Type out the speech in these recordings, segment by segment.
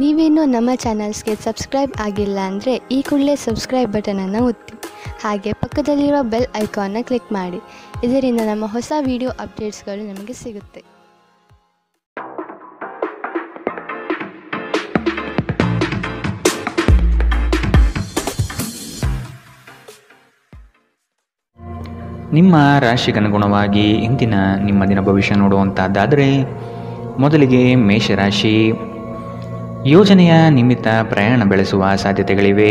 ನೀವೇನೂ ನಮ್ಮ ಚಾನಲ್ಸ್ಗೆ ಸಬ್ಸ್ಕ್ರೈಬ್ ಆಗಿಲ್ಲ ಅಂದರೆ ಈ ಕೂಡಲೇ ಸಬ್ಸ್ಕ್ರೈಬ್ ಬಟನನ್ನು ಒತ್ತಿ. ಹಾಗೆ ಪಕ್ಕದಲ್ಲಿರುವ ಬೆಲ್ ಐಕಾನ್ನ ಕ್ಲಿಕ್ ಮಾಡಿ. ಇದರಿಂದ ನಮ್ಮ ಹೊಸ ವಿಡಿಯೋ ಅಪ್ಡೇಟ್ಸ್ಗಳು ನಿಮಗೆ ಸಿಗುತ್ತೆ. ನಿಮ್ಮ ರಾಶಿಗನುಗುಣವಾಗಿ ಇಂದಿನ ನಿಮ್ಮ ದಿನ ಭವಿಷ್ಯ ನೋಡುವಂಥದ್ದಾದರೆ ಮೊದಲಿಗೆ ಮೇಷರಾಶಿ. ಯೋಜನೆಯ ನಿಮಿತ್ತ ಪ್ರಯಾಣ ಬೆಳೆಸುವ ಸಾಧ್ಯತೆಗಳಿವೆ.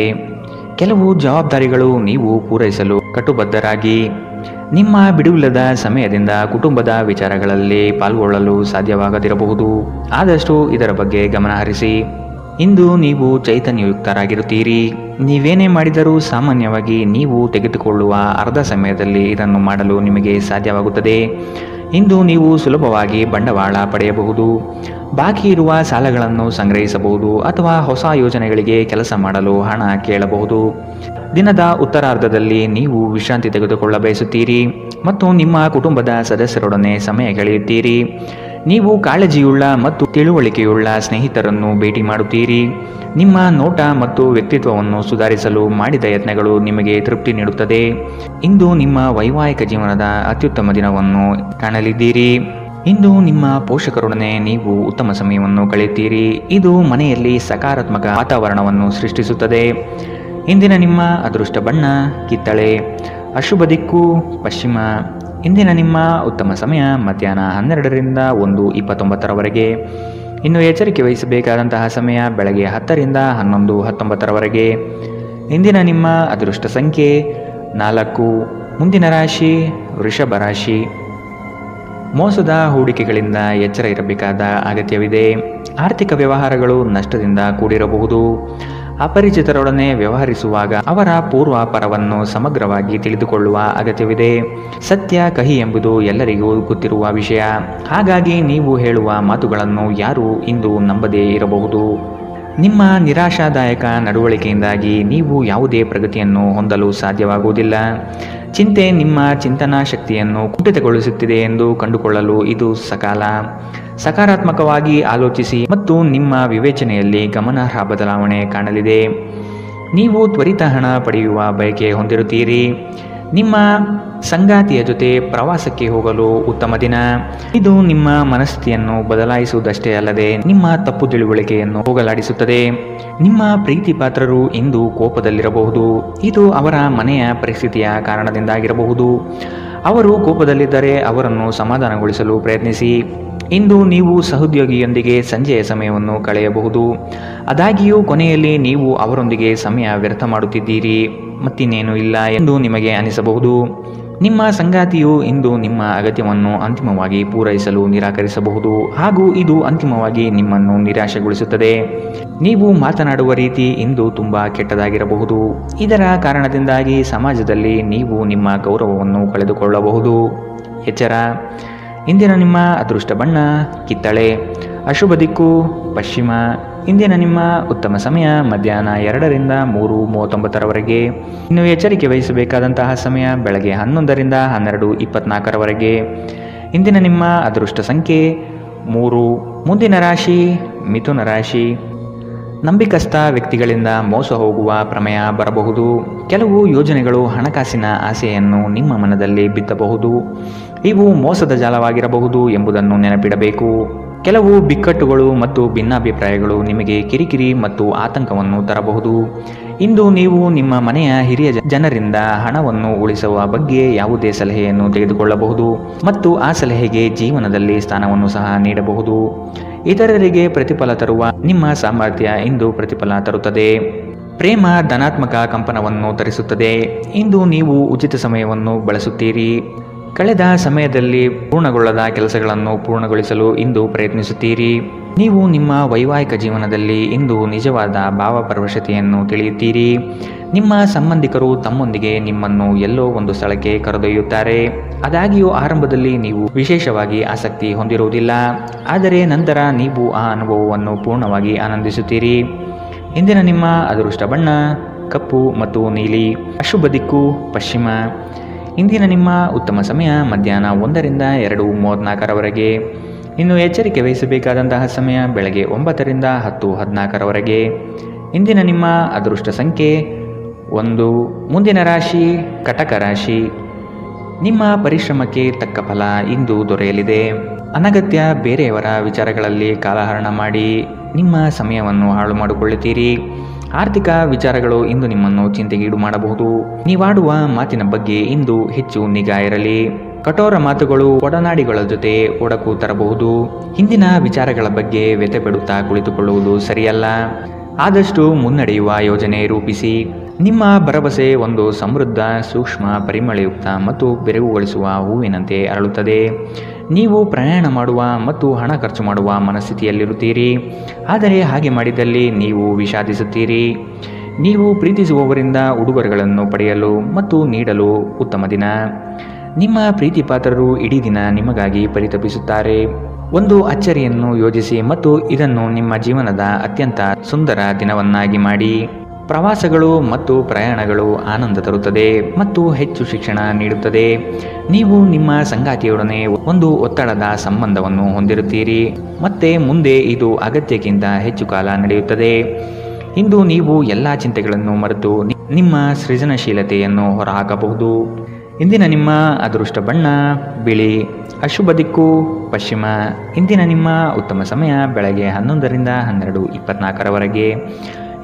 ಕೆಲವು ಜವಾಬ್ದಾರಿಗಳು ನೀವು ಪೂರೈಸಲು ಕಟುಬದ್ಧರಾಗಿ ನಿಮ್ಮ ಬಿಡುವಿಲ್ಲದ ಸಮಯದಿಂದ ಕುಟುಂಬದ ವಿಚಾರಗಳಲ್ಲಿ ಪಾಲ್ಗೊಳ್ಳಲು ಸಾಧ್ಯವಾಗದಿರಬಹುದು. ಆದಷ್ಟು ಇದರ ಬಗ್ಗೆ ಗಮನ ಹರಿಸಿ. ಇಂದು ನೀವು ಚೈತನ್ಯಯುಕ್ತರಾಗಿರುತ್ತೀರಿ. ನೀವೇನೇ ಮಾಡಿದರೂ ಸಾಮಾನ್ಯವಾಗಿ ನೀವು ತೆಗೆದುಕೊಳ್ಳುವ ಅರ್ಧ ಸಮಯದಲ್ಲಿ ಇದನ್ನು ಮಾಡಲು ನಿಮಗೆ ಸಾಧ್ಯವಾಗುತ್ತದೆ. ಇಂದು ನೀವು ಸುಲಭವಾಗಿ ಬಂಡವಾಳ ಪಡೆಯಬಹುದು. ಬಾಕಿ ಇರುವ ಸಾಲಗಳನ್ನು ಸಂಗ್ರಹಿಸಬಹುದು ಅಥವಾ ಹೊಸ ಯೋಜನೆಗಳಿಗೆ ಕೆಲಸ ಮಾಡಲು ಹಣ ಕೇಳಬಹುದು. ದಿನದ ಉತ್ತರಾರ್ಧದಲ್ಲಿ ನೀವು ವಿಶ್ರಾಂತಿ ತೆಗೆದುಕೊಳ್ಳ ಬಯಸುತ್ತೀರಿ ಮತ್ತು ನಿಮ್ಮ ಕುಟುಂಬದ ಸದಸ್ಯರೊಡನೆ ಸಮಯ ಕಳೆಯುತ್ತೀರಿ. ನೀವು ಕಾಳಜಿಯುಳ್ಳ ಮತ್ತು ತಿಳುವಳಿಕೆಯುಳ್ಳ ಸ್ನೇಹಿತರನ್ನು ಭೇಟಿ ಮಾಡುತ್ತೀರಿ. ನಿಮ್ಮ ನೋಟ ಮತ್ತು ವ್ಯಕ್ತಿತ್ವವನ್ನು ಸುಧಾರಿಸಲು ಮಾಡಿದ ಯತ್ನಗಳು ನಿಮಗೆ ತೃಪ್ತಿ ನೀಡುತ್ತದೆ. ಇಂದು ನಿಮ್ಮ ವೈವಾಹಿಕ ಜೀವನದ ಅತ್ಯುತ್ತಮ ದಿನವನ್ನು ಕಾಣಲಿದ್ದೀರಿ. ಇಂದು ನಿಮ್ಮ ಪೋಷಕರೊಡನೆ ನೀವು ಉತ್ತಮ ಸಮಯವನ್ನು ಕಳೆಯುತ್ತೀರಿ. ಇದು ಮನೆಯಲ್ಲಿ ಸಕಾರಾತ್ಮಕ ವಾತಾವರಣವನ್ನು ಸೃಷ್ಟಿಸುತ್ತದೆ. ಇಂದಿನ ನಿಮ್ಮ ಅದೃಷ್ಟ ಬಣ್ಣ ಕಿತ್ತಳೆ. ಅಶುಭ ದಿಕ್ಕು ಪಶ್ಚಿಮ. ಇಂದಿನ ನಿಮ್ಮ ಉತ್ತಮ ಸಮಯ ಮಧ್ಯಾಹ್ನ 12ರಿಂದ 1:29 ಇನ್ನು ಎಚ್ಚರಿಕೆ ವಹಿಸಬೇಕಾದಂತಹ ಸಮಯ ಬೆಳಗ್ಗೆ 10ರಿಂದ 11:19 ಇಂದಿನ ನಿಮ್ಮ ಅದೃಷ್ಟ ಸಂಖ್ಯೆ 4. ಮುಂದಿನ ರಾಶಿ ವೃಷಭ ರಾಶಿ. ಮೋಸದ ಹೂಡಿಕೆಗಳಿಂದ ಎಚ್ಚರ ಇರಬೇಕಾದ ಅಗತ್ಯವಿದೆ. ಆರ್ಥಿಕ ವ್ಯವಹಾರಗಳು ನಷ್ಟದಿಂದ ಕೂಡಿರಬಹುದು. ಅಪರಿಚಿತರೊಡನೆ ವ್ಯವಹರಿಸುವಾಗ ಅವರ ಪೂರ್ವಾಪರವನ್ನು ಸಮಗ್ರವಾಗಿ ತಿಳಿದುಕೊಳ್ಳುವ ಅಗತ್ಯವಿದೆ. ಸತ್ಯ ಕಹಿ ಎಂಬುದು ಎಲ್ಲರಿಗೂ ಗೊತ್ತಿರುವ ವಿಷಯ. ಹಾಗಾಗಿ ನೀವು ಹೇಳುವ ಮಾತುಗಳನ್ನು ಯಾರೂ ಇಂದು ನಂಬದೇ ಇರಬಹುದು. ನಿಮ್ಮ ನಿರಾಶಾದಾಯಕ ನಡವಳಿಕೆಯಿಂದಾಗಿ ನೀವು ಯಾವುದೇ ಪ್ರಗತಿಯನ್ನು ಹೊಂದಲು ಸಾಧ್ಯವಾಗುವುದಿಲ್ಲ. ಚಿಂತೆ ನಿಮ್ಮ ಚಿಂತನಾ ಶಕ್ತಿಯನ್ನು ಕುಂಠಿತಗೊಳಿಸುತ್ತಿದೆ ಎಂದು ಕಂಡುಕೊಳ್ಳಲು ಇದು ಸಕಾಲ. ಸಕಾರಾತ್ಮಕವಾಗಿ ಆಲೋಚಿಸಿ ಮತ್ತು ನಿಮ್ಮ ವಿವೇಚನೆಯಲ್ಲಿ ಗಮನಾರ್ಹ ಬದಲಾವಣೆ ಕಾಣಲಿದೆ. ನೀವು ತ್ವರಿತ ಹಣ ಪಡೆಯುವ ಬಯಕೆ ಹೊಂದಿರುತ್ತೀರಿ. ನಿಮ್ಮ ಸಂಗಾತಿಯ ಜೊತೆ ಪ್ರವಾಸಕ್ಕೆ ಹೋಗಲು ಉತ್ತಮ ದಿನ. ಇದು ನಿಮ್ಮ ಮನಸ್ಥಿತಿಯನ್ನು ಬದಲಾಯಿಸುವುದಷ್ಟೇ ಅಲ್ಲದೆ ನಿಮ್ಮ ತಪ್ಪು ತಿಳುವಳಿಕೆಯನ್ನು ಹೋಗಲಾಡಿಸುತ್ತದೆ. ನಿಮ್ಮ ಪ್ರೀತಿ ಪಾತ್ರರು ಇಂದು ಕೋಪದಲ್ಲಿರಬಹುದು. ಇದು ಅವರ ಮನೆಯ ಪರಿಸ್ಥಿತಿಯ ಕಾರಣದಿಂದಾಗಿರಬಹುದು. ಅವರು ಕೋಪದಲ್ಲಿದ್ದರೆ ಅವರನ್ನು ಸಮಾಧಾನಗೊಳಿಸಲು ಪ್ರಯತ್ನಿಸಿ. ಇಂದು ನೀವು ಸಹೋದ್ಯೋಗಿಯೊಂದಿಗೆ ಸಂಜೆಯ ಸಮಯವನ್ನು ಕಳೆಯಬಹುದು. ಆದಾಗ್ಯೂ ಕೊನೆಯಲ್ಲಿ ನೀವು ಅವರೊಂದಿಗೆ ಸಮಯ ವ್ಯರ್ಥ ಮಾಡುತ್ತಿದ್ದೀರಿ, ಮತ್ತಿನ್ನೇನೂ ಇಲ್ಲ ಎಂದು ನಿಮಗೆ ಅನಿಸಬಹುದು. ನಿಮ್ಮ ಸಂಗಾತಿಯು ಇಂದು ನಿಮ್ಮ ಅಗತ್ಯವನ್ನು ಅಂತಿಮವಾಗಿ ಪೂರೈಸಲು ನಿರಾಕರಿಸಬಹುದು ಹಾಗೂ ಇದು ಅಂತಿಮವಾಗಿ ನಿಮ್ಮನ್ನು ನಿರಾಶೆಗೊಳಿಸುತ್ತದೆ. ನೀವು ಮಾತನಾಡುವ ರೀತಿ ಇಂದು ತುಂಬ ಕೆಟ್ಟದಾಗಿರಬಹುದು. ಇದರ ಕಾರಣದಿಂದಾಗಿ ಸಮಾಜದಲ್ಲಿ ನೀವು ನಿಮ್ಮ ಗೌರವವನ್ನು ಕಳೆದುಕೊಳ್ಳಬಹುದು. ಎಚ್ಚರ. ಇಂದಿನ ನಿಮ್ಮ ಅದೃಷ್ಟ ಬಣ್ಣ ಕಿತ್ತಳೆ. ಅಶುಭ ದಿಕ್ಕು ಪಶ್ಚಿಮ. ಇಂದಿನ ನಿಮ್ಮ ಉತ್ತಮ ಸಮಯ ಮಧ್ಯಾಹ್ನ 2ರಿಂದ 3:39 ಇನ್ನು ಎಚ್ಚರಿಕೆ ವಹಿಸಬೇಕಾದಂತಹ ಸಮಯ ಬೆಳಗ್ಗೆ 11ರಿಂದ 12:24 ಇಂದಿನ ನಿಮ್ಮ ಅದೃಷ್ಟ ಸಂಖ್ಯೆ 3. ಮುಂದಿನ ರಾಶಿ ಮಿಥುನ ರಾಶಿ. ನಂಬಿಕಸ್ಥ ವ್ಯಕ್ತಿಗಳಿಂದ ಮೋಸ ಹೋಗುವ ಪ್ರಮೇಯ ಬರಬಹುದು. ಕೆಲವು ಯೋಜನೆಗಳು ಹಣಕಾಸಿನ ಆಸೆಯನ್ನು ನಿಮ್ಮ ಮನದಲ್ಲಿ ಬಿತ್ತಬಹುದು. ಇವು ಮೋಸದ ಜಾಲವಾಗಿರಬಹುದು ಎಂಬುದನ್ನು ನೆನಪಿಡಬೇಕು. ಕೆಲವು ಬಿಕ್ಕಟ್ಟುಗಳು ಮತ್ತು ಭಿನ್ನಾಭಿಪ್ರಾಯಗಳು ನಿಮಗೆ ಕಿರಿಕಿರಿ ಮತ್ತು ಆತಂಕವನ್ನು ತರಬಹುದು. ಇಂದು ನೀವು ನಿಮ್ಮ ಮನೆಯ ಹಿರಿಯ ಜನರಿಂದ ಹಣವನ್ನು ಉಳಿಸುವ ಬಗ್ಗೆ ಯಾವುದೇ ಸಲಹೆಯನ್ನು ತೆಗೆದುಕೊಳ್ಳಬಹುದು ಮತ್ತು ಆ ಸಲಹೆಗೆ ಜೀವನದಲ್ಲಿ ಸ್ಥಾನವನ್ನು ಸಹ ನೀಡಬಹುದು. ಇತರರಿಗೆ ಪ್ರತಿಫಲ ತರುವ ನಿಮ್ಮ ಸಾಮರ್ಥ್ಯ ಇಂದು ಪ್ರತಿಫಲ ತರುತ್ತದೆ. ಪ್ರೇಮ ಧನಾತ್ಮಕ ಕಂಪನವನ್ನು ತರಿಸುತ್ತದೆ. ಇಂದು ನೀವು ಉಚಿತ ಸಮಯವನ್ನು ಬಳಸುತ್ತೀರಿ. ಕಳೆದ ಸಮಯದಲ್ಲಿ ಪೂರ್ಣಗೊಳ್ಳದ ಕೆಲಸಗಳನ್ನು ಪೂರ್ಣಗೊಳಿಸಲು ಇಂದು ಪ್ರಯತ್ನಿಸುತ್ತೀರಿ. ನೀವು ನಿಮ್ಮ ವೈವಾಹಿಕ ಜೀವನದಲ್ಲಿ ಇಂದು ನಿಜವಾದ ಭಾವಪರವಶತೆಯನ್ನು ತಿಳಿಯುತ್ತೀರಿ. ನಿಮ್ಮ ಸಂಬಂಧಿಕರು ತಮ್ಮೊಂದಿಗೆ ನಿಮ್ಮನ್ನು ಎಲ್ಲೋ ಒಂದು ಸ್ಥಳಕ್ಕೆ ಕರೆದೊಯ್ಯುತ್ತಾರೆ. ಆದಾಗ್ಯೂ ಆರಂಭದಲ್ಲಿ ನೀವು ವಿಶೇಷವಾಗಿ ಆಸಕ್ತಿ ಹೊಂದಿರುವುದಿಲ್ಲ, ಆದರೆ ನಂತರ ನೀವು ಆ ಅನುಭವವನ್ನು ಪೂರ್ಣವಾಗಿ ಆನಂದಿಸುತ್ತೀರಿ. ಇಂದಿನ ನಿಮ್ಮ ಅದೃಷ್ಟ ಬಣ್ಣ ಕಪ್ಪು ಮತ್ತು ನೀಲಿ. ಅಶುಭ ದಿಕ್ಕು ಪಶ್ಚಿಮ. ಇಂದಿನ ನಿಮ್ಮ ಉತ್ತಮ ಸಮಯ ಮಧ್ಯಾಹ್ನ 1ರಿಂದ 2:34 ಇನ್ನು ಎಚ್ಚರಿಕೆ ವಹಿಸಬೇಕಾದಂತಹ ಸಮಯ ಬೆಳಗ್ಗೆ 9ರಿಂದ 10:14 ಇಂದಿನ ನಿಮ್ಮ ಅದೃಷ್ಟ ಸಂಖ್ಯೆ 1. ಮುಂದಿನ ರಾಶಿ ಕಟಕ ರಾಶಿ. ನಿಮ್ಮ ಪರಿಶ್ರಮಕ್ಕೆ ತಕ್ಕ ಫಲ ಇಂದು ದೊರೆಯಲಿದೆ. ಅನಗತ್ಯ ಬೇರೆಯವರ ವಿಚಾರಗಳಲ್ಲಿ ಕಾಲಹರಣ ಮಾಡಿ ನಿಮ್ಮ ಸಮಯವನ್ನು ಹಾಳು ಮಾಡಿಕೊಳ್ಳುತ್ತೀರಿ. ಆರ್ಥಿಕ ವಿಚಾರಗಳು ಇಂದು ನಿಮ್ಮನ್ನು ಚಿಂತೆಗೀಡು ಮಾಡಬಹುದು. ನೀವಾಡುವ ಮಾತಿನ ಬಗ್ಗೆ ಇಂದು ಹೆಚ್ಚು ನಿಗಾ ಇರಲಿ. ಕಠೋರ ಮಾತುಗಳು ಒಡನಾಡಿಗಳ ಜೊತೆ ಒಡಕು ತರಬಹುದು. ಹಿಂದಿನ ವಿಚಾರಗಳ ಬಗ್ಗೆ ವ್ಯಥೆಪಡುತ್ತಾ ಕುಳಿತುಕೊಳ್ಳುವುದು ಸರಿಯಲ್ಲ. ಆದಷ್ಟು ಮುನ್ನಡೆಯುವ ಯೋಜನೆ ರೂಪಿಸಿ. ನಿಮ್ಮ ಭರವಸೆ ಒಂದು ಸಮೃದ್ಧ, ಸೂಕ್ಷ್ಮ, ಪರಿಮಳಯುಕ್ತ ಮತ್ತು ಬೆರಗುಗೊಳಿಸುವ ಹೂವಿನಂತೆ ಅರಳುತ್ತದೆ. ನೀವು ಪ್ರಯಾಣ ಮಾಡುವ ಮತ್ತು ಹಣ ಖರ್ಚು ಮಾಡುವ ಮನಸ್ಥಿತಿಯಲ್ಲಿರುತ್ತೀರಿ. ಆದರೆ ಹಾಗೆ ಮಾಡಿದಲ್ಲಿ ನೀವು ವಿಷಾದಿಸುತ್ತೀರಿ. ನೀವು ಪ್ರೀತಿಸುವವರಿಂದ ಉಡುಗೊರೆಗಳನ್ನು ಪಡೆಯಲು ಮತ್ತು ನೀಡಲು ಉತ್ತಮ ದಿನ. ನಿಮ್ಮ ಪ್ರೀತಿ ಪಾತ್ರರು ಇಡೀ ದಿನ ನಿಮಗಾಗಿ ಪರಿತಪಿಸುತ್ತಾರೆ. ಒಂದು ಅಚ್ಚರಿಯನ್ನು ಯೋಜಿಸಿ ಮತ್ತು ಇದನ್ನು ನಿಮ್ಮ ಜೀವನದ ಅತ್ಯಂತ ಸುಂದರ ದಿನವನ್ನಾಗಿ ಮಾಡಿ. ಪ್ರವಾಸಗಳು ಮತ್ತು ಪ್ರಯಾಣಗಳು ಆನಂದ ತರುತ್ತದೆ ಮತ್ತು ಹೆಚ್ಚು ಶಿಕ್ಷಣ ನೀಡುತ್ತದೆ. ನೀವು ನಿಮ್ಮ ಸಂಗಾತಿಯೊಡನೆ ಒಂದು ಒತ್ತಡದ ಸಂಬಂಧವನ್ನು ಹೊಂದಿರುತ್ತೀರಿ ಮತ್ತೆ ಮುಂದೆ ಇದು ಅಗತ್ಯಕ್ಕಿಂತ ಹೆಚ್ಚು ಕಾಲ ನಡೆಯುತ್ತದೆ. ಇಂದು ನೀವು ಎಲ್ಲ ಚಿಂತೆಗಳನ್ನು ಮರೆತು ನಿಮ್ಮ ಸೃಜನಶೀಲತೆಯನ್ನು ಹೊರಹಾಕಬಹುದು. ಇಂದಿನ ನಿಮ್ಮ ಅದೃಷ್ಟ ಬಣ್ಣ ಬಿಳಿ. ಅಶುಭ ದಿಕ್ಕು ಪಶ್ಚಿಮ. ಇಂದಿನ ನಿಮ್ಮ ಉತ್ತಮ ಸಮಯ ಬೆಳಗ್ಗೆ 11ರಿಂದ 12:24.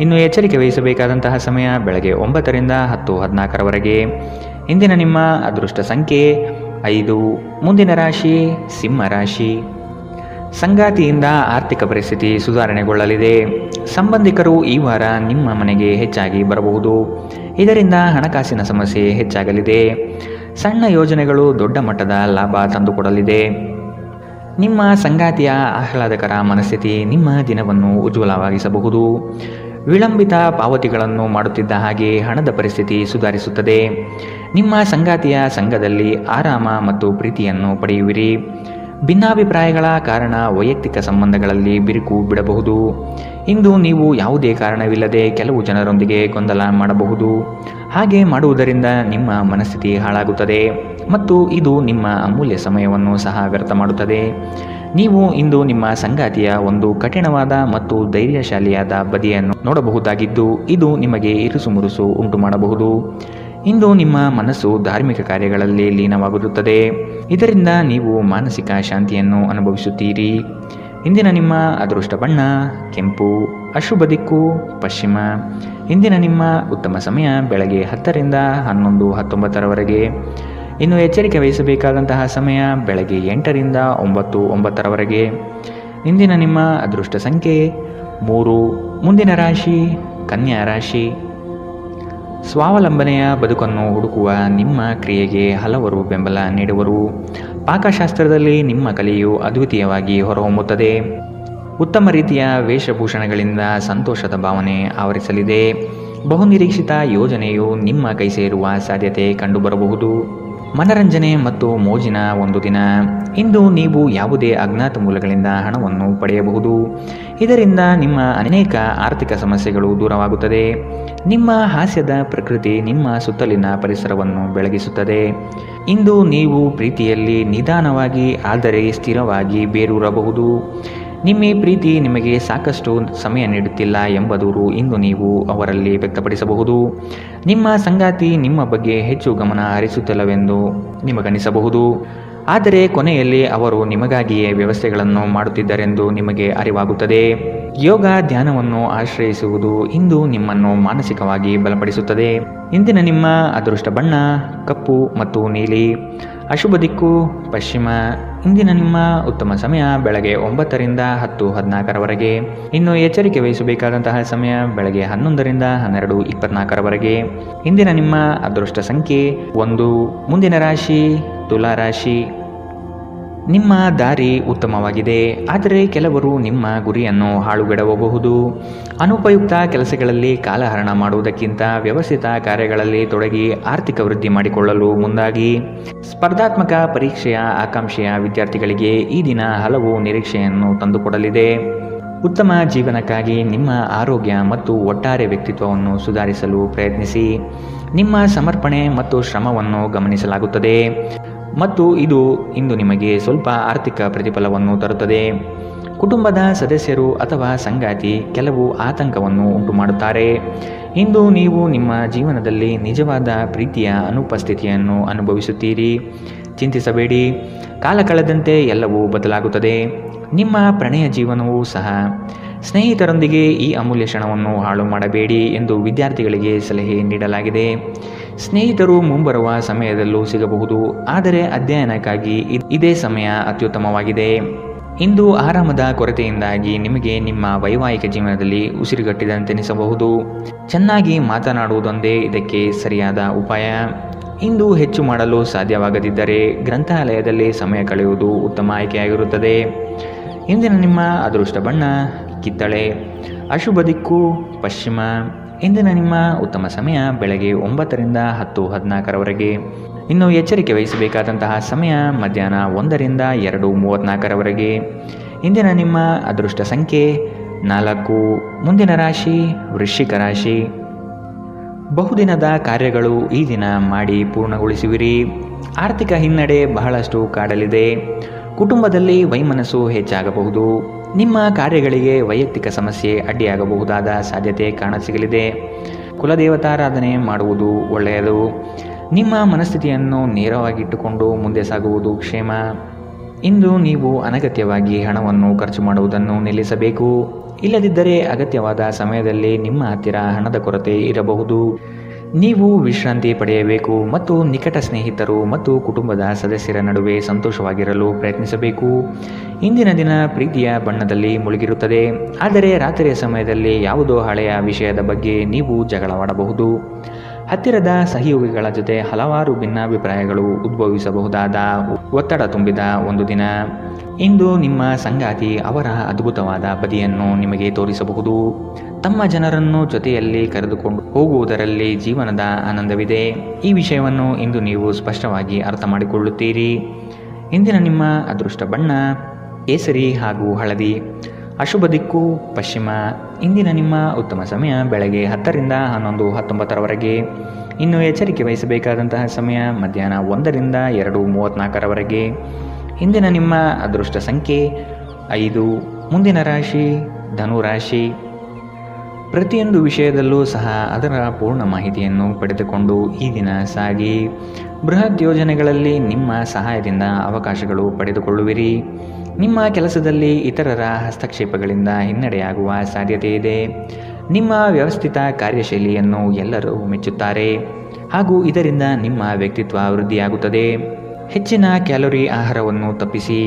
ಇನ್ನು ಎಚ್ಚರಿಕೆ ವಹಿಸಬೇಕಾದಂತಹ ಸಮಯ ಬೆಳಗ್ಗೆ 9ರಿಂದ 10:14. ಇಂದಿನ ನಿಮ್ಮ ಅದೃಷ್ಟ ಸಂಖ್ಯೆ 5. ಮುಂದಿನ ರಾಶಿ ಸಿಂಹ ರಾಶಿ. ಸಂಗಾತಿಯಿಂದ ಆರ್ಥಿಕ ಪರಿಸ್ಥಿತಿ ಸುಧಾರಣೆಗೊಳ್ಳಲಿದೆ. ಸಂಬಂಧಿಕರು ಈ ವಾರ ನಿಮ್ಮ ಮನೆಗೆ ಹೆಚ್ಚಾಗಿ ಬರಬಹುದು. ಇದರಿಂದ ಹಣಕಾಸಿನ ಸಮಸ್ಯೆ ಹೆಚ್ಚಾಗಲಿದೆ. ಸಣ್ಣ ಯೋಜನೆಗಳು ದೊಡ್ಡ ಮಟ್ಟದ ಲಾಭ ತಂದುಕೊಡಲಿದೆ. ನಿಮ್ಮ ಸಂಗಾತಿಯ ಆಹ್ಲಾದಕರ ಮನಸ್ಥಿತಿ ನಿಮ್ಮ ದಿನವನ್ನು ಉಜ್ವಲವಾಗಿಸಬಹುದು. ವಿಳಂಬಿತ ಪಾವತಿಗಳನ್ನು ಮಾಡುತ್ತಿದ್ದ ಹಾಗೆ ಹಣದ ಪರಿಸ್ಥಿತಿ ಸುಧಾರಿಸುತ್ತದೆ. ನಿಮ್ಮ ಸಂಗಾತಿಯ ಸಂಘದಲ್ಲಿ ಆರಾಮ ಮತ್ತು ಪ್ರೀತಿಯನ್ನು ಪಡೆಯುವಿರಿ. ಭಿನ್ನಾಭಿಪ್ರಾಯಗಳ ಕಾರಣ ವೈಯಕ್ತಿಕ ಸಂಬಂಧಗಳಲ್ಲಿ ಬಿರುಕು ಬಿಡಬಹುದು. ಇಂದು ನೀವು ಯಾವುದೇ ಕಾರಣವಿಲ್ಲದೆ ಕೆಲವು ಜನರೊಂದಿಗೆ ಗೊಂದಲ ಮಾಡಬಹುದು. ಹಾಗೆ ಮಾಡುವುದರಿಂದ ನಿಮ್ಮ ಮನಸ್ಥಿತಿ ಹಾಳಾಗುತ್ತದೆ ಮತ್ತು ಇದು ನಿಮ್ಮ ಅಮೂಲ್ಯ ಸಮಯವನ್ನು ಸಹ ವ್ಯರ್ಥ ಮಾಡುತ್ತದೆ. ನೀವು ಇಂದು ನಿಮ್ಮ ಸಂಗಾತಿಯ ಒಂದು ಕಠಿಣವಾದ ಮತ್ತು ಧೈರ್ಯಶಾಲಿಯಾದ ಬದಿಯನ್ನು ನೋಡಬಹುದಾಗಿದ್ದು ಇದು ನಿಮಗೆ ಇರುಸುಮುರುಸು ಉಂಟು ಮಾಡಬಹುದು. ಇಂದು ನಿಮ್ಮ ಮನಸ್ಸು ಧಾರ್ಮಿಕ ಕಾರ್ಯಗಳಲ್ಲಿ ಲೀನವಾಗಿರುತ್ತದೆ. ಇದರಿಂದ ನೀವು ಮಾನಸಿಕ ಶಾಂತಿಯನ್ನು ಅನುಭವಿಸುತ್ತೀರಿ. ಇಂದಿನ ನಿಮ್ಮ ಅದೃಷ್ಟ ಬಣ್ಣ ಕೆಂಪು. ಅಶುಭ ದಿಕ್ಕು ಪಶ್ಚಿಮ. ಇಂದಿನ ನಿಮ್ಮ ಉತ್ತಮ ಸಮಯ ಬೆಳಗ್ಗೆ 10ರಿಂದ 11:19. ಇನ್ನು ಎಚ್ಚರಿಕೆ ವಹಿಸಬೇಕಾದಂತಹ ಸಮಯ ಬೆಳಗ್ಗೆ 8ರಿಂದ 9:09. ಇಂದಿನ ನಿಮ್ಮ ಅದೃಷ್ಟ ಸಂಖ್ಯೆ 3. ಮುಂದಿನ ರಾಶಿ ಕನ್ಯಾ ರಾಶಿ. ಸ್ವಾವಲಂಬನೆಯ ಬದುಕನ್ನು ಹುಡುಕುವ ನಿಮ್ಮ ಕ್ರಿಯೆಗೆ ಹಲವರು ಬೆಂಬಲ ನೀಡುವರು. ಪಾಕಶಾಸ್ತ್ರದಲ್ಲಿ ನಿಮ್ಮ ಕಲೆಯು ಅದ್ವಿತೀಯವಾಗಿ ಹೊರಹೊಮ್ಮುತ್ತದೆ. ಉತ್ತಮ ರೀತಿಯ ವೇಷಭೂಷಣಗಳಿಂದ ಸಂತೋಷದ ಭಾವನೆ ಆವರಿಸಲಿದೆ. ಬಹುನಿರೀಕ್ಷಿತ ಯೋಜನೆಯು ನಿಮ್ಮ ಕೈ ಸೇರುವ ಸಾಧ್ಯತೆ ಕಂಡುಬರಬಹುದು. ಮನರಂಜನೆ ಮತ್ತು ಮೋಜಿನ ಒಂದು ದಿನ. ಇಂದು ನೀವು ಯಾವುದೇ ಅಜ್ಞಾತ ಮೂಲಗಳಿಂದ ಹಣವನ್ನು ಪಡೆಯಬಹುದು. ಇದರಿಂದ ನಿಮ್ಮ ಅನೇಕ ಆರ್ಥಿಕ ಸಮಸ್ಯೆಗಳು ದೂರವಾಗುತ್ತದೆ. ನಿಮ್ಮ ಹಾಸ್ಯದ ಪ್ರಕೃತಿ ನಿಮ್ಮ ಸುತ್ತಲಿನ ಪರಿಸರವನ್ನು ಬೆಳಗಿಸುತ್ತದೆ. ಇಂದು ನೀವು ಪ್ರೀತಿಯಲ್ಲಿ ನಿಧಾನವಾಗಿ ಆದರೆ ಸ್ಥಿರವಾಗಿ ಬೇರೂರಬಹುದು. ನಿಮ್ಮ ಪ್ರೀತಿ ನಿಮಗೆ ಸಾಕಷ್ಟು ಸಮಯ ನೀಡುತ್ತಿಲ್ಲ ಎಂಬ ದೂರು ಇಂದು ನೀವು ಅವರಲ್ಲಿ ವ್ಯಕ್ತಪಡಿಸಬಹುದು. ನಿಮ್ಮ ಸಂಗಾತಿ ನಿಮ್ಮ ಬಗ್ಗೆ ಹೆಚ್ಚು ಗಮನ ಹರಿಸುತ್ತಿಲ್ಲವೆಂದು ನಿಮಗನಿಸಬಹುದು. ಆದರೆ ಕೊನೆಯಲ್ಲಿ ಅವರು ನಿಮಗಾಗಿಯೇ ವ್ಯವಸ್ಥೆಗಳನ್ನು ಮಾಡುತ್ತಿದ್ದರೆಂದು ನಿಮಗೆ ಅರಿವಾಗುತ್ತದೆ. ಯೋಗ ಧ್ಯಾನವನ್ನು ಆಶ್ರಯಿಸುವುದು ಇಂದು ನಿಮ್ಮನ್ನು ಮಾನಸಿಕವಾಗಿ ಬಲಪಡಿಸುತ್ತದೆ. ಇಂದಿನ ನಿಮ್ಮ ಅದೃಷ್ಟ ಬಣ್ಣ ಕಪ್ಪು ಮತ್ತು ನೀಲಿ. ಅಶುಭ ದಿಕ್ಕು ಪಶ್ಚಿಮ. ಇಂದಿನ ನಿಮ್ಮ ಉತ್ತಮ ಸಮಯ ಬೆಳಗ್ಗೆ 9ರಿಂದ 10:14. ಇನ್ನು ಎಚ್ಚರಿಕೆ ವಹಿಸಬೇಕಾದಂತಹ ಸಮಯ ಬೆಳಗ್ಗೆ 11ರಿಂದ 12:24. ಇಂದಿನ ನಿಮ್ಮ ಅದೃಷ್ಟ ಸಂಖ್ಯೆ 1. ಮುಂದಿನ ರಾಶಿ ತುಲಾ ರಾಶಿ. ನಿಮ್ಮ ದಾರಿ ಉತ್ತಮವಾಗಿದೆ, ಆದರೆ ಕೆಲವರು ನಿಮ್ಮ ಗುರಿಯನ್ನು ಹಾಳುಗೆಡವಬಹುದು. ಅನುಪಯುಕ್ತ ಕೆಲಸಗಳಲ್ಲಿ ಕಾಲಹರಣ ಮಾಡುವುದಕ್ಕಿಂತ ವ್ಯವಸ್ಥಿತ ಕಾರ್ಯಗಳಲ್ಲಿ ತೊಡಗಿ ಆರ್ಥಿಕ ವೃದ್ಧಿ ಮಾಡಿಕೊಳ್ಳಲು ಮುಂದಾಗಿ. ಸ್ಪರ್ಧಾತ್ಮಕ ಪರೀಕ್ಷೆಯ ಆಕಾಂಕ್ಷೆಯ ವಿದ್ಯಾರ್ಥಿಗಳಿಗೆ ಈ ದಿನ ಹಲವು ನಿರೀಕ್ಷೆಯನ್ನು ತಂದುಕೊಡಲಿದೆ. ಉತ್ತಮ ಜೀವನಕ್ಕಾಗಿ ನಿಮ್ಮ ಆರೋಗ್ಯ ಮತ್ತು ಒಟ್ಟಾರೆ ವ್ಯಕ್ತಿತ್ವವನ್ನು ಸುಧಾರಿಸಲು ಪ್ರಯತ್ನಿಸಿ. ನಿಮ್ಮ ಸಮರ್ಪಣೆ ಮತ್ತು ಶ್ರಮವನ್ನು ಗಮನಿಸಲಾಗುತ್ತದೆ. ಮತ್ತು ಇದು ಇಂದು ನಿಮಗೆ ಸ್ವಲ್ಪ ಆರ್ಥಿಕ ಪ್ರತಿಫಲವನ್ನು ತರುತ್ತದೆ. ಕುಟುಂಬದ ಸದಸ್ಯರು ಅಥವಾ ಸಂಗಾತಿ ಕೆಲವು ಆತಂಕವನ್ನು ಉಂಟುಮಾಡುತ್ತಾರೆ. ಇಂದು ನೀವು ನಿಮ್ಮ ಜೀವನದಲ್ಲಿ ನಿಜವಾದ ಪ್ರೀತಿಯ ಅನುಪಸ್ಥಿತಿಯನ್ನು ಅನುಭವಿಸುತ್ತೀರಿ. ಚಿಂತಿಸಬೇಡಿ, ಕಾಲ ಕಳೆದಂತೆ ಎಲ್ಲವೂ ಬದಲಾಗುತ್ತದೆ. ನಿಮ್ಮ ಪ್ರಣಯ ಜೀವನವೂ ಸಹ. ಸ್ನೇಹಿತರೊಂದಿಗೆ ಈ ಅಮೂಲ್ಯ ಕ್ಷಣವನ್ನು ಹಾಳು ಮಾಡಬೇಡಿ ಎಂದು ವಿದ್ಯಾರ್ಥಿಗಳಿಗೆ ಸಲಹೆ ನೀಡಲಾಗಿದೆ. ಸ್ನೇಹಿತರು ಮುಂಬರುವ ಸಮಯದಲ್ಲೂ ಸಿಗಬಹುದು, ಆದರೆ ಅಧ್ಯಯನಕ್ಕಾಗಿ ಇದೇ ಸಮಯ ಅತ್ಯುತ್ತಮವಾಗಿದೆ. ಇಂದು ಆರಾಮದ ಕೊರತೆಯಿಂದಾಗಿ ನಿಮಗೆ ನಿಮ್ಮ ವೈವಾಹಿಕ ಜೀವನದಲ್ಲಿ ಉಸಿರುಗಟ್ಟಿದಂತೆನಿಸಬಹುದು. ಚೆನ್ನಾಗಿ ಮಾತನಾಡುವುದೊಂದೇ ಇದಕ್ಕೆ ಸರಿಯಾದ ಉಪಾಯ. ಇಂದು ಹೆಚ್ಚು ಮಾಡಲು ಸಾಧ್ಯವಾಗದಿದ್ದರೆ ಗ್ರಂಥಾಲಯದಲ್ಲಿ ಸಮಯ ಕಳೆಯುವುದು ಉತ್ತಮ ಆಯ್ಕೆಯಾಗಿರುತ್ತದೆ. ಇಂದಿನ ನಿಮ್ಮ ಅದೃಷ್ಟ ಬಣ್ಣ ಕಿತ್ತಳೆ. ಅಶುಭ ದಿಕ್ಕು ಪಶ್ಚಿಮ. ಇಂದಿನ ನಿಮ್ಮ ಉತ್ತಮ ಸಮಯ ಬೆಳಗ್ಗೆ 9ರಿಂದ 10:14ರವರೆಗೆ. ಇನ್ನು ಎಚ್ಚರಿಕೆ ವಹಿಸಬೇಕಾದಂತಹ ಸಮಯ ಮಧ್ಯಾಹ್ನ 1ರಿಂದ 2:34ರವರೆಗೆ. ಇಂದಿನ ನಿಮ್ಮ ಅದೃಷ್ಟ ಸಂಖ್ಯೆ 4. ಮುಂದಿನ ರಾಶಿ ವೃಶ್ಚಿಕ ರಾಶಿ. ಬಹುದಿನದ ಕಾರ್ಯಗಳು ಈ ದಿನ ಮಾಡಿ ಪೂರ್ಣಗೊಳಿಸುವಿರಿ. ಆರ್ಥಿಕ ಹಿನ್ನಡೆ ಬಹಳಷ್ಟು ಕಾಡಲಿದೆ. ಕುಟುಂಬದಲ್ಲಿ ವೈಮನಸ್ಸು ಹೆಚ್ಚಾಗಬಹುದು. ನಿಮ್ಮ ಕಾರ್ಯಗಳಿಗೆ ವೈಯಕ್ತಿಕ ಸಮಸ್ಯೆ ಅಡ್ಡಿಯಾಗಬಹುದಾದ ಸಾಧ್ಯತೆ ಕಾಣಸಿಗಲಿದೆ. ಕುಲದೇವತಾರಾಧನೆ ಮಾಡುವುದು ಒಳ್ಳೆಯದು. ನಿಮ್ಮ ಮನಸ್ಥಿತಿಯನ್ನು ನೇರವಾಗಿಟ್ಟುಕೊಂಡು ಮುಂದೆ ಸಾಗುವುದು ಕ್ಷೇಮ. ಇಂದು ನೀವು ಅನಗತ್ಯವಾಗಿ ಹಣವನ್ನು ಖರ್ಚು ಮಾಡುವುದನ್ನು ನಿಲ್ಲಿಸಬೇಕು. ಇಲ್ಲದಿದ್ದರೆ ಅಗತ್ಯವಾದ ಸಮಯದಲ್ಲಿ ನಿಮ್ಮ ಹತ್ತಿರ ಹಣದ ಕೊರತೆ ಇರಬಹುದು. ನೀವು ವಿಶ್ರಾಂತಿ ಪಡೆಯಬೇಕು ಮತ್ತು ನಿಕಟ ಸ್ನೇಹಿತರು ಮತ್ತು ಕುಟುಂಬದ ಸದಸ್ಯರ ನಡುವೆ ಸಂತೋಷವಾಗಿರಲು ಪ್ರಯತ್ನಿಸಬೇಕು. ಇಂದಿನ ದಿನ ಪ್ರೀತಿಯ ಬಣ್ಣದಲ್ಲಿ ಮುಳುಗಿರುತ್ತದೆ, ಆದರೆ ರಾತ್ರಿಯ ಸಮಯದಲ್ಲಿ ಯಾವುದೋ ಹಳೆಯ ವಿಷಯದ ಬಗ್ಗೆ ನೀವು ಜಗಳವಾಡಬಹುದು. ಹತ್ತಿರದ ಸಹಯೋಗಿಗಳ ಜೊತೆ ಹಲವಾರು ಭಿನ್ನಾಭಿಪ್ರಾಯಗಳು ಉದ್ಭವಿಸಬಹುದಾದ ಒತ್ತಡ ತುಂಬಿದ ಒಂದು ದಿನ. ಇಂದು ನಿಮ್ಮ ಸಂಗಾತಿ ಅವರ ಅದ್ಭುತವಾದ ಬದಿಯನ್ನು ನಿಮಗೆ ತೋರಿಸಬಹುದು. ತಮ್ಮ ಜನರನ್ನು ಜೊತೆಯಲ್ಲಿ ಕರೆದುಕೊಂಡು ಹೋಗುವುದರಲ್ಲಿ ಜೀವನದ ಆನಂದವಿದೆ. ಈ ವಿಷಯವನ್ನು ಇಂದು ನೀವು ಸ್ಪಷ್ಟವಾಗಿ ಅರ್ಥ ಮಾಡಿಕೊಳ್ಳುತ್ತೀರಿ. ಇಂದಿನ ನಿಮ್ಮ ಅದೃಷ್ಟ ಬಣ್ಣ ಕೇಸರಿ ಹಾಗೂ ಹಳದಿ. ಅಶುಭ ದಿಕ್ಕು ಪಶ್ಚಿಮ. ಇಂದಿನ ನಿಮ್ಮ ಉತ್ತಮ ಸಮಯ ಬೆಳಗ್ಗೆ 10ರಿಂದ 11:19ರವರೆಗೆ. ಇನ್ನು ಎಚ್ಚರಿಕೆ ವಹಿಸಬೇಕಾದಂತಹ ಸಮಯ ಮಧ್ಯಾಹ್ನ 1ರಿಂದ 2:34ರವರೆಗೆ. ಇಂದಿನ ನಿಮ್ಮ ಅದೃಷ್ಟ ಸಂಖ್ಯೆ 5. ಮುಂದಿನ ರಾಶಿ ಧನುರಾಶಿ. ಪ್ರತಿಯೊಂದು ವಿಷಯದಲ್ಲೂ ಸಹ ಅದರ ಪೂರ್ಣ ಮಾಹಿತಿಯನ್ನು ಪಡೆದುಕೊಂಡು ಈ ದಿನ ಸಾಗಿ. ಬೃಹತ್ ಯೋಜನೆಗಳಲ್ಲಿ ನಿಮ್ಮ ಸಹಾಯದಿಂದ ಅವಕಾಶಗಳು ಪಡೆದುಕೊಳ್ಳುವಿರಿ. ನಿಮ್ಮ ಕೆಲಸದಲ್ಲಿ ಇತರರ ಹಸ್ತಕ್ಷೇಪಗಳಿಂದ ಹಿನ್ನಡೆಯಾಗುವ ಸಾಧ್ಯತೆ ಇದೆ. ನಿಮ್ಮ ವ್ಯವಸ್ಥಿತ ಕಾರ್ಯಶೈಲಿಯನ್ನು ಎಲ್ಲರೂ ಮೆಚ್ಚುತ್ತಾರೆ ಹಾಗೂ ಇದರಿಂದ ನಿಮ್ಮ ವ್ಯಕ್ತಿತ್ವ ವೃದ್ಧಿಯಾಗುತ್ತದೆ. ಹೆಚ್ಚಿನ ಕ್ಯಾಲೋರಿ ಆಹಾರವನ್ನು ತಪ್ಪಿಸಿ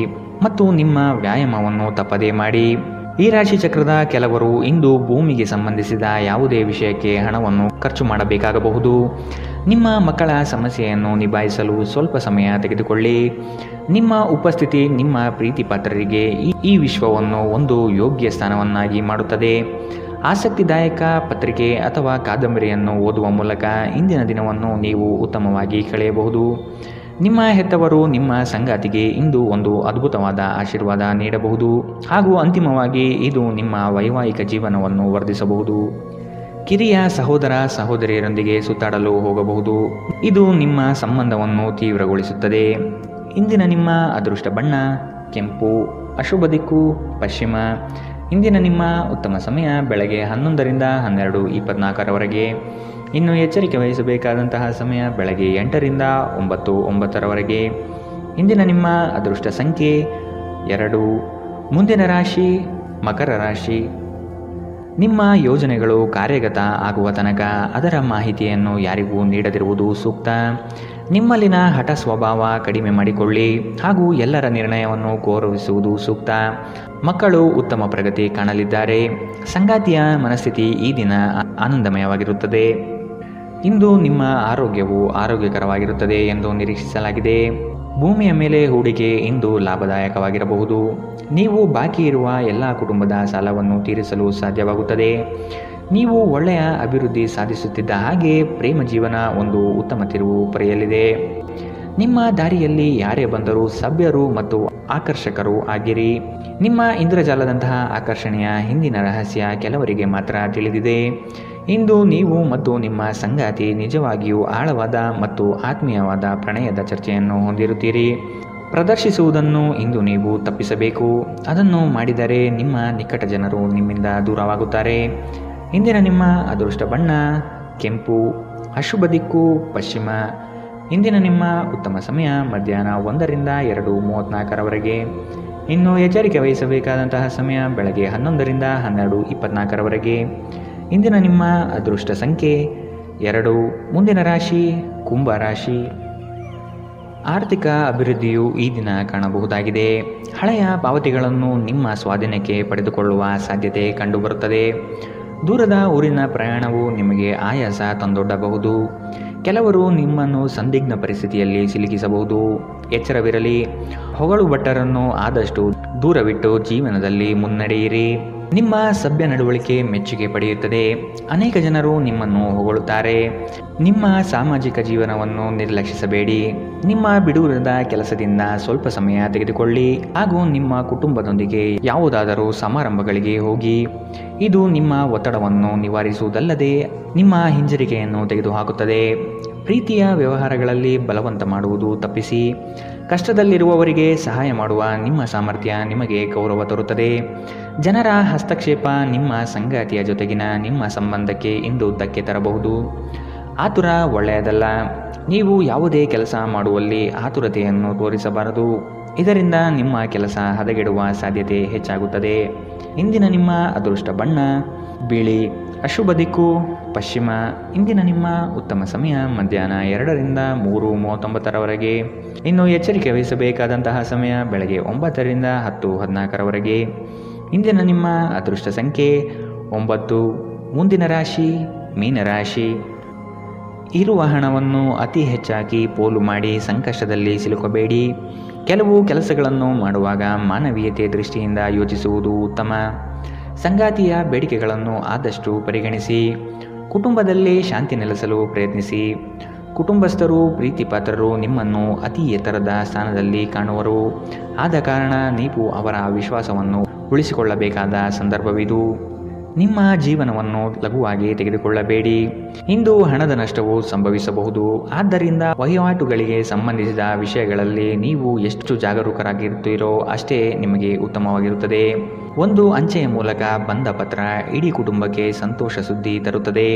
ಮತ್ತು ನಿಮ್ಮ ವ್ಯಾಯಾಮವನ್ನು ತಪ್ಪದೇ ಮಾಡಿ. ಈ ರಾಶಿ ಚಕ್ರದ ಕೆಲವರು ಇಂದು ಭೂಮಿಗೆ ಸಂಬಂಧಿಸಿದ ಯಾವುದೇ ವಿಷಯಕ್ಕೆ ಹಣವನ್ನು ಖರ್ಚು ಮಾಡಬೇಕಾಗಬಹುದು. ನಿಮ್ಮ ಮಕ್ಕಳ ಸಮಸ್ಯೆಯನ್ನು ನಿಭಾಯಿಸಲು ಸ್ವಲ್ಪ ಸಮಯ ತೆಗೆದುಕೊಳ್ಳಿ. ನಿಮ್ಮ ಉಪಸ್ಥಿತಿ ನಿಮ್ಮ ಪ್ರೀತಿ ಪಾತ್ರರಿಗೆ ಈ ವಿಶ್ವವನ್ನು ಒಂದು ಯೋಗ್ಯ ಸ್ಥಾನವನ್ನಾಗಿ ಮಾಡುತ್ತದೆ. ಆಸಕ್ತಿದಾಯಕ ಪತ್ರಿಕೆ ಅಥವಾ ಕಾದಂಬರಿಯನ್ನು ಓದುವ ಮೂಲಕ ಇಂದಿನ ದಿನವನ್ನು ನೀವು ಉತ್ತಮವಾಗಿ ಕಳೆಯಬಹುದು. ನಿಮ್ಮ ಹೆತ್ತವರು ನಿಮ್ಮ ಸಂಗಾತಿಗೆ ಇಂದು ಒಂದು ಅದ್ಭುತವಾದ ಆಶೀರ್ವಾದ ನೀಡಬಹುದು ಹಾಗೂ ಅಂತಿಮವಾಗಿ ಇದು ನಿಮ್ಮ ವೈವಾಹಿಕ ಜೀವನವನ್ನು ವರ್ಧಿಸಬಹುದು. ಕಿರಿಯ ಸಹೋದರ ಸಹೋದರಿಯರೊಂದಿಗೆ ಸುತ್ತಾಡಲು ಹೋಗಬಹುದು. ಇದು ನಿಮ್ಮ ಸಂಬಂಧವನ್ನು ತೀವ್ರಗೊಳಿಸುತ್ತದೆ. ಇಂದಿನ ನಿಮ್ಮ ಅದೃಷ್ಟ ಬಣ್ಣ ಕೆಂಪು. ಅಶುಭ ದಿಕ್ಕು ಪಶ್ಚಿಮ. ಇಂದಿನ ನಿಮ್ಮ ಉತ್ತಮ ಸಮಯ ಬೆಳಗ್ಗೆ 11ರಿಂದ 12:24ರವರೆಗೆ. ಇನ್ನು ಎಚ್ಚರಿಕೆ ವಹಿಸಬೇಕಾದಂತಹ ಸಮಯ ಬೆಳಗ್ಗೆ 8ರಿಂದ 9:09ರವರೆಗೆ. ಇಂದಿನ ನಿಮ್ಮ ಅದೃಷ್ಟ ಸಂಖ್ಯೆ 2. ಮುಂದಿನ ರಾಶಿ ಮಕರ ರಾಶಿ. ನಿಮ್ಮ ಯೋಜನೆಗಳು ಕಾರ್ಯಗತ ಆಗುವ ತನಕ ಅದರ ಮಾಹಿತಿಯನ್ನು ಯಾರಿಗೂ ನೀಡದಿರುವುದು ಸೂಕ್ತ. ನಿಮ್ಮಲ್ಲಿನ ಹಠ ಸ್ವಭಾವ ಕಡಿಮೆ ಮಾಡಿಕೊಳ್ಳಿ ಹಾಗೂ ಎಲ್ಲರ ನಿರ್ಣಯವನ್ನು ಗೌರವಿಸುವುದು ಸೂಕ್ತ. ಮಕ್ಕಳು ಉತ್ತಮ ಪ್ರಗತಿ ಕಾಣಲಿದ್ದಾರೆ. ಸಂಗಾತಿಯ ಮನಸ್ಥಿತಿ ಈ ದಿನ ಆನಂದಮಯವಾಗಿರುತ್ತದೆ. ಇಂದು ನಿಮ್ಮ ಆರೋಗ್ಯವು ಆರೋಗ್ಯಕರವಾಗಿರುತ್ತದೆ ಎಂದು ನಿರೀಕ್ಷಿಸಲಾಗಿದೆ. ಭೂಮಿಯ ಮೇಲೆ ಹೂಡಿಕೆ ಇಂದು ಲಾಭದಾಯಕವಾಗಿರಬಹುದು. ನೀವು ಬಾಕಿ ಇರುವ ಎಲ್ಲ ಕುಟುಂಬದ ಸಾಲವನ್ನು ತೀರಿಸಲು ಸಾಧ್ಯವಾಗುತ್ತದೆ. ನೀವು ಒಳ್ಳೆಯ ಅಭಿವೃದ್ಧಿ ಸಾಧಿಸುತ್ತಿದ್ದ ಹಾಗೆ ಪ್ರೇಮ ಜೀವನ ಒಂದು ಉತ್ತಮ ತಿರುವು ಪಡೆಯಲಿದೆ. ನಿಮ್ಮ ದಾರಿಯಲ್ಲಿ ಯಾರೇ ಬಂದರೂ ಸಭ್ಯರು ಮತ್ತು ಆಕರ್ಷಕರು ಆಗಿರಿ. ನಿಮ್ಮ ಇಂದ್ರಜಾಲದಂತಹ ಆಕರ್ಷಣೆಯ ಹಿಂದಿನ ರಹಸ್ಯ ಕೆಲವರಿಗೆ ಮಾತ್ರ ತಿಳಿದಿದೆ. ಇಂದು ನೀವು ಮತ್ತು ನಿಮ್ಮ ಸಂಗಾತಿ ನಿಜವಾಗಿಯೂ ಆಳವಾದ ಮತ್ತು ಆತ್ಮೀಯವಾದ ಪ್ರಣಯದ ಚರ್ಚೆಯನ್ನು ಹೊಂದಿರುತ್ತೀರಿ. ಪ್ರದರ್ಶಿಸುವುದನ್ನು ಇಂದು ನೀವು ತಪ್ಪಿಸಬೇಕು. ಅದನ್ನು ಮಾಡಿದರೆ ನಿಮ್ಮ ನಿಕಟ ಜನರು ನಿಮ್ಮಿಂದ ದೂರವಾಗುತ್ತಾರೆ. ಇಂದಿನ ನಿಮ್ಮ ಅದೃಷ್ಟ ಬಣ್ಣ ಕೆಂಪು, ಅಶುಭ ದಿಕ್ಕು ಪಶ್ಚಿಮ. ಇಂದಿನ ನಿಮ್ಮ ಉತ್ತಮ ಸಮಯ ಮಧ್ಯಾಹ್ನ 1ರಿಂದ 2:34ರವರೆಗೆ. ಇನ್ನು ಎಚ್ಚರಿಕೆ ವಹಿಸಬೇಕಾದಂತಹ ಸಮಯ ಬೆಳಗ್ಗೆ 11ರಿಂದ 12:24ರವರೆಗೆ. ಇಂದಿನ ನಿಮ್ಮ ಅದೃಷ್ಟ ಸಂಖ್ಯೆ 2. ಮುಂದಿನ ರಾಶಿ ಕುಂಭ ರಾಶಿ. ಆರ್ಥಿಕ ಅಭಿವೃದ್ಧಿಯು ಈ ದಿನ ಕಾಣಬಹುದಾಗಿದೆ. ಹಳೆಯ ಪಾವತಿಗಳನ್ನು ನಿಮ್ಮ ಸ್ವಾಧೀನಕ್ಕೆ ಪಡೆದುಕೊಳ್ಳುವ ಸಾಧ್ಯತೆ ಕಂಡುಬರುತ್ತದೆ. ದೂರದ ಊರಿನ ಪ್ರಯಾಣವು ನಿಮಗೆ ಆಯಾಸ ತಂದೊಡ್ಡಬಹುದು. ಕೆಲವರು ನಿಮ್ಮನ್ನು ಸಂದಿಗ್ಧ ಪರಿಸ್ಥಿತಿಯಲ್ಲಿ ಸಿಲುಕಿಸಬಹುದು. ಎಚ್ಚರವಿರಲಿ. ಹೊಗಳು ಭಟ್ಟರನ್ನು ಆದಷ್ಟು ದೂರವಿಟ್ಟು ಜೀವನದಲ್ಲಿ ಮುನ್ನಡೆಯಿರಿ. ನಿಮ್ಮ ಸಭ್ಯ ನಡವಳಿಕೆ ಮೆಚ್ಚುಗೆ ಪಡೆಯುತ್ತದೆ. ಅನೇಕ ಜನರು ನಿಮ್ಮನ್ನು ಹೊಗಳುತ್ತಾರೆ. ನಿಮ್ಮ ಸಾಮಾಜಿಕ ಜೀವನವನ್ನು ನಿರ್ಲಕ್ಷಿಸಬೇಡಿ. ನಿಮ್ಮ ಬಿಡುವಿರದ ಕೆಲಸದಿಂದ ಸ್ವಲ್ಪ ಸಮಯ ತೆಗೆದುಕೊಳ್ಳಿ ಹಾಗೂ ನಿಮ್ಮ ಕುಟುಂಬದೊಂದಿಗೆ ಯಾವುದಾದರೂ ಸಮಾರಂಭಗಳಿಗೆ ಹೋಗಿ. ಇದು ನಿಮ್ಮ ಒತ್ತಡವನ್ನು ನಿವಾರಿಸುವುದಲ್ಲದೆ ನಿಮ್ಮ ಹಿಂಜರಿಕೆಯನ್ನು ತೆಗೆದುಹಾಕುತ್ತದೆ. ಪ್ರೀತಿಯ ವ್ಯವಹಾರಗಳಲ್ಲಿ ಬಲವಂತ ಮಾಡುವುದು ತಪ್ಪಿಸಿ. ಕಷ್ಟದಲ್ಲಿರುವವರಿಗೆ ಸಹಾಯ ಮಾಡುವ ನಿಮ್ಮ ಸಾಮರ್ಥ್ಯ ನಿಮಗೆ ಗೌರವ ತರುತ್ತದೆ. ಜನರ ಹಸ್ತಕ್ಷೇಪ ನಿಮ್ಮ ಸಂಗಾತಿಯ ಜೊತೆಗಿನ ನಿಮ್ಮ ಸಂಬಂಧಕ್ಕೆ ಇಂದು ಧಕ್ಕೆ ತರಬಹುದು. ಆತುರ ಒಳ್ಳೆಯದಲ್ಲ. ನೀವು ಯಾವುದೇ ಕೆಲಸ ಮಾಡುವಲ್ಲಿ ಆತುರತೆಯನ್ನು ತೋರಿಸಬಾರದು. ಇದರಿಂದ ನಿಮ್ಮ ಕೆಲಸ ಹದಗೆಡುವ ಸಾಧ್ಯತೆ ಹೆಚ್ಚಾಗುತ್ತದೆ. ಇಂದಿನ ನಿಮ್ಮ ಅದೃಷ್ಟ ಬಣ್ಣ ಬಿಳಿ, ಅಶುಭ ದಿಕ್ಕು ಪಶ್ಚಿಮ. ಇಂದಿನ ನಿಮ್ಮ ಉತ್ತಮ ಸಮಯ ಮಧ್ಯಾಹ್ನ 2ರಿಂದ 3:39ರವರೆಗೆ. ಇನ್ನು ಎಚ್ಚರಿಕೆ ವಹಿಸಬೇಕಾದಂತಹ ಸಮಯ ಬೆಳಗ್ಗೆ 9ರಿಂದ 10:14ರವರೆಗೆ. ಇಂದಿನ ನಿಮ್ಮ ಅದೃಷ್ಟ ಸಂಖ್ಯೆ 9. ಮುಂದಿನ ರಾಶಿ ಮೀನರಾಶಿ. ಇರುವ ಹಣವನ್ನು ಅತಿ ಹೆಚ್ಚಾಗಿ ಪೋಲು ಮಾಡಿ ಸಂಕಷ್ಟದಲ್ಲಿ ಸಿಲುಕಬೇಡಿ. ಕೆಲವು ಕೆಲಸಗಳನ್ನು ಮಾಡುವಾಗ ಮಾನವೀಯತೆ ದೃಷ್ಟಿಯಿಂದ ಯೋಚಿಸುವುದು ಉತ್ತಮ. ಸಂಗಾತಿಯ ಬೇಡಿಕೆಗಳನ್ನು ಆದಷ್ಟು ಪರಿಗಣಿಸಿ. ಕುಟುಂಬದಲ್ಲಿ ಶಾಂತಿ ನೆಲೆಸಲು ಪ್ರಯತ್ನಿಸಿ. ಕುಟುಂಬಸ್ಥರು ಪ್ರೀತಿಪಾತ್ರರು ನಿಮ್ಮನ್ನು ಅತಿ ಎತ್ತರದ ಸ್ಥಾನದಲ್ಲಿ ಕಾಣುವರು. ಆದ ಕಾರಣ ನೀವು ಅವರ ವಿಶ್ವಾಸವನ್ನು ಉಳಿಸಿಕೊಳ್ಳಬೇಕಾದ ಸಂದರ್ಭವಿದು. ನಿಮ್ಮ ಜೀವನವನ್ನು ಲಘುವಾಗಿ ತೆಗೆದುಕೊಳ್ಳಬೇಡಿ. ಇಂದು ಹಣದ ನಷ್ಟವು ಸಂಭವಿಸಬಹುದು. ಆದ್ದರಿಂದ ವಹಿವಾಟುಗಳಿಗೆ ಸಂಬಂಧಿಸಿದ ವಿಷಯಗಳಲ್ಲಿ ನೀವು ಎಷ್ಟು ಜಾಗರೂಕರಾಗಿರುತ್ತೀರೋ ಅಷ್ಟೇ ನಿಮಗೆ ಉತ್ತಮವಾಗಿರುತ್ತದೆ. ಒಂದು ಅಂಚೆಯ ಮೂಲಕ ಬಂದ ಪತ್ರ ಇಡೀ ಕುಟುಂಬಕ್ಕೆ ಸಂತೋಷ ಸುದ್ದಿ ತರುತ್ತದೆ.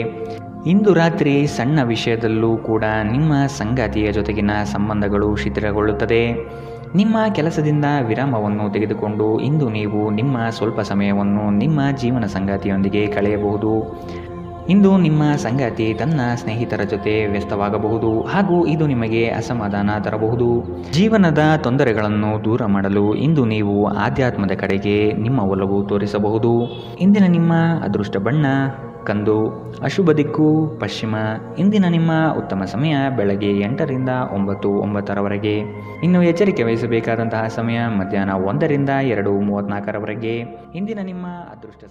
ಇಂದು ರಾತ್ರಿ ಸಣ್ಣ ವಿಷಯದಲ್ಲೂ ಕೂಡ ನಿಮ್ಮ ಸಂಗಾತಿಯ ಜೊತೆಗಿನ ಸಂಬಂಧಗಳು ಶಿಥಿಲಗೊಳ್ಳುತ್ತದೆ. ನಿಮ್ಮ ಕೆಲಸದಿಂದ ವಿರಾಮವನ್ನು ತೆಗೆದುಕೊಂಡು ಇಂದು ನೀವು ನಿಮ್ಮ ಸ್ವಲ್ಪ ಸಮಯವನ್ನು ನಿಮ್ಮ ಜೀವನ ಸಂಗಾತಿಯೊಂದಿಗೆ ಕಳೆಯಬಹುದು. ಇಂದು ನಿಮ್ಮ ಸಂಗಾತಿ ತನ್ನ ಸ್ನೇಹಿತರ ಜೊತೆ ವ್ಯಸ್ತವಾಗಬಹುದು ಹಾಗೂ ಇದು ನಿಮಗೆ ಅಸಮಾಧಾನ ತರಬಹುದು. ಜೀವನದ ತೊಂದರೆಗಳನ್ನು ದೂರ ಮಾಡಲು ಇಂದು ನೀವು ಆಧ್ಯಾತ್ಮದ ಕಡೆಗೆ ನಿಮ್ಮ ಒಲವು ತೋರಿಸಬಹುದು. ಇಂದಿನ ನಿಮ್ಮ ಅದೃಷ್ಟ ಬಣ್ಣ ಕಂದು, ಅಶುಭ ದಿಕ್ಕು ಪಶ್ಚಿಮ. ಇಂದಿನ ನಿಮ್ಮ ಉತ್ತಮ ಸಮಯ ಬೆಳಗ್ಗೆ 8ರಿಂದ 9:09ರವರೆಗೆ. ಇನ್ನು ಎಚ್ಚರಿಕೆ ವಹಿಸಬೇಕಾದಂತಹ ಸಮಯ ಮಧ್ಯಾಹ್ನ 1ರಿಂದ 2:34ರವರೆಗೆ. ಇಂದಿನ ನಿಮ್ಮ ಅದೃಷ್ಟ